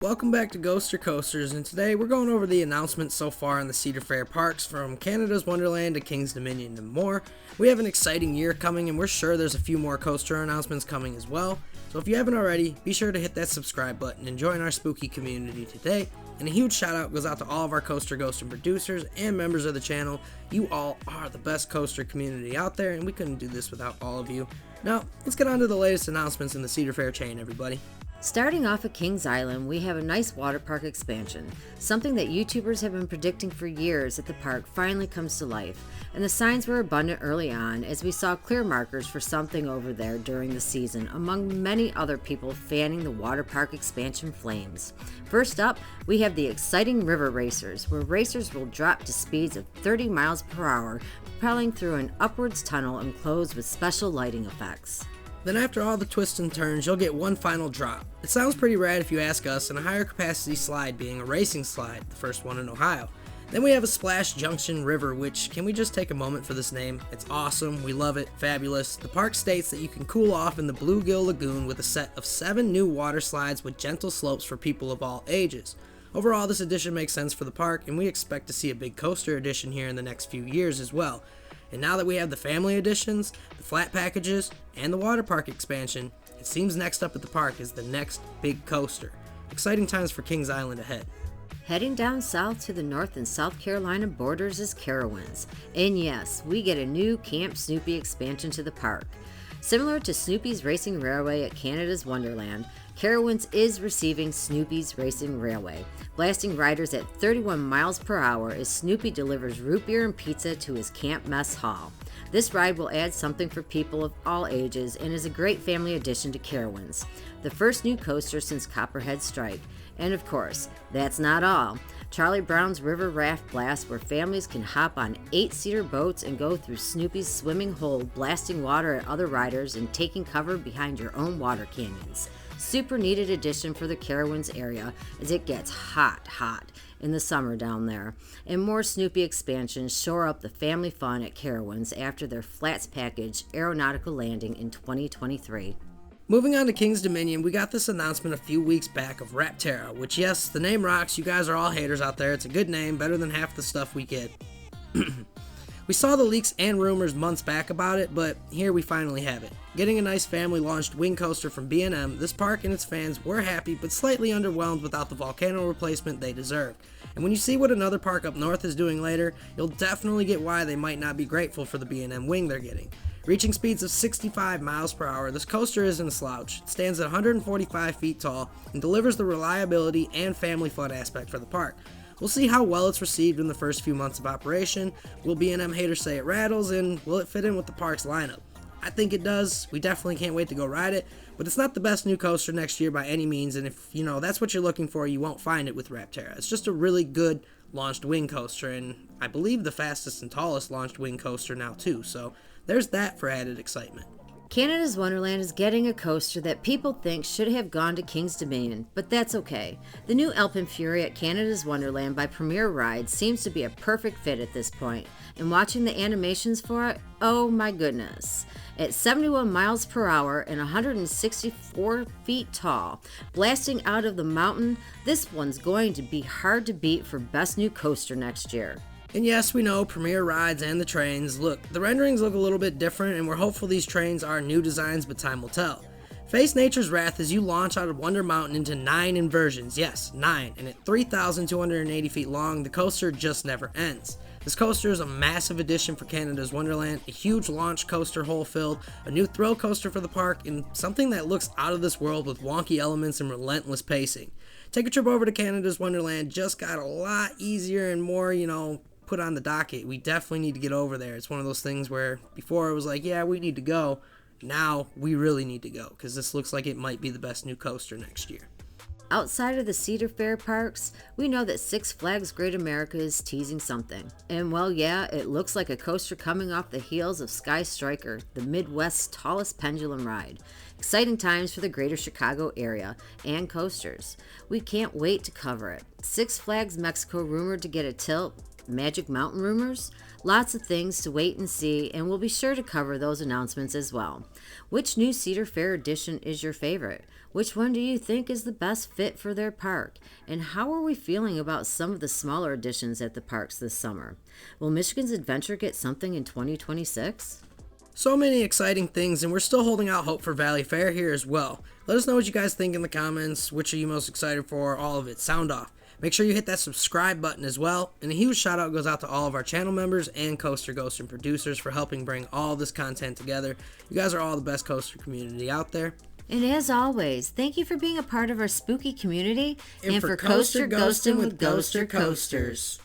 Welcome back to Ghoster Coasters, and today we're going over the announcements so far in the Cedar Fair parks, from Canada's Wonderland to King's Dominion and more. We have an exciting year coming, and we're sure there's a few more coaster announcements coming as well. So if you haven't already, be sure to hit that subscribe button and join our spooky community today. And a huge shout out goes out to all of our Coaster Ghost and producers and members of the channel. You all are the best coaster community out there, and we couldn't do this without all of you. Now, let's get on to the latest announcements in the Cedar Fair chain, everybody. Starting off at Kings Island, we have a nice water park expansion. Something that YouTubers have been predicting for years at the park finally comes to life, and the signs were abundant early on as we saw clear markers for something over there during the season, among many other people fanning the water park expansion flames. First up, we have the exciting river racers, where racers will drop to speeds of 30 miles per hour, propelling through an upwards tunnel enclosed with special lighting effects. Then after all the twists and turns, you'll get one final drop. It sounds pretty rad if you ask us, and a higher capacity slide being a racing slide, the first one in Ohio. Then we have a Splash Junction River, which, can we just take a moment for this name? It's awesome, we love it, fabulous. The park states that you can cool off in the Bluegill Lagoon with a set of 7 new water slides with gentle slopes for people of all ages. Overall, this addition makes sense for the park, and we expect to see a big coaster addition here in the next few years as well. And now that we have the family editions, the flat packages, and the water park expansion, it seems next up at the park is the next big coaster. Exciting times for Kings Island ahead. Heading down south to the North and South Carolina borders is Carowind. And yes, we get a new Camp Snoopy expansion to the park. Similar to Snoopy's Racing Railway at Canada's Wonderland, Carowind is receiving Snoopy's Racing Railway, blasting riders at 31 miles per hour as Snoopy delivers root beer and pizza to his camp mess hall. This ride will add something for people of all ages and is a great family addition to Carowind, the first new coaster since Copperhead Strike. And of course, that's not all. Charlie Brown's River Raft Blast, where families can hop on 8-seater boats and go through Snoopy's swimming hole, blasting water at other riders and taking cover behind your own water canyons. Super needed addition for the Carowind area as it gets hot in the summer down there. And more Snoopy expansions shore up the family fun at Carowind after their flats package aeronautical landing in 2023. Moving on to King's Dominion, we got this announcement a few weeks back of Rapterra, which, yes, the name rocks. You guys are all haters out there. It's a good name, better than half the stuff we get. We saw the leaks and rumors months back about it, but here we finally have it. Getting a nice family-launched wing coaster from B&M, this park and its fans were happy but slightly underwhelmed without the volcano replacement they deserved. And when you see what another park up north is doing later, you'll definitely get why they might not be grateful for the B&M wing they're getting. Reaching speeds of 65 miles per hour, this coaster isn't a slouch. It stands at 145 feet tall and delivers the reliability and family fun aspect for the park. We'll see how well it's received in the first few months of operation. Will B&M haters say it rattles, and will it fit in with the park's lineup? I think it does. We definitely can't wait to go ride it, but it's not the best new coaster next year by any means, and if that's what you're looking for, you won't find it with Rapterra. It's just a really good launched wing coaster, and I believe the fastest and tallest launched wing coaster now too, so there's that for added excitement. Canada's Wonderland is getting a coaster that people think should have gone to King's Dominion, but that's okay. The new Alpine Fury at Canada's Wonderland by Premier Rides seems to be a perfect fit at this point, and watching the animations for it, oh my goodness. At 71 miles per hour and 164 feet tall, blasting out of the mountain, this one's going to be hard to beat for Best New Coaster next year. And yes, we know Premier Rides and the trains. Look, the renderings look a little bit different, and we're hopeful these trains are new designs, but time will tell. Face nature's wrath as you launch out of Wonder Mountain into 9 inversions. Yes, 9. And at 3,280 feet long, the coaster just never ends. This coaster is a massive addition for Canada's Wonderland, a huge launch coaster hole filled, a new thrill coaster for the park, and something that looks out of this world with wonky elements and relentless pacing. Take a trip over to Canada's Wonderland, just got a lot easier and more, put on the docket. We definitely need to get over there. It's one of those things where before it was like, yeah, we need to go. Now we really need to go because this looks like it might be the best new coaster next year. Outside of the Cedar Fair parks, we know that Six Flags Great America is teasing something. And well, yeah, it looks like a coaster coming off the heels of Sky Striker, the Midwest's tallest pendulum ride. Exciting times for the greater Chicago area and coasters. We can't wait to cover it. Six Flags Mexico rumored to get a tilt. Magic Mountain rumors? Lots of things to wait and see, and we'll be sure to cover those announcements as well. Which new Cedar Fair edition is your favorite? Which one do you think is the best fit for their park? And how are we feeling about some of the smaller additions at the parks this summer? Will Michigan's Adventure get something in 2026? So many exciting things, and we're still holding out hope for Valley Fair here as well. Let us know what you guys think in the comments. Which are you most excited for? All of it. Sound off. Make sure you hit that subscribe button as well. And a huge shout out goes out to all of our channel members and Coaster Ghosts and producers for helping bring all this content together. You guys are all the best coaster community out there. And as always, thank you for being a part of our spooky community and for Coaster Ghosting with Ghoster Coasters.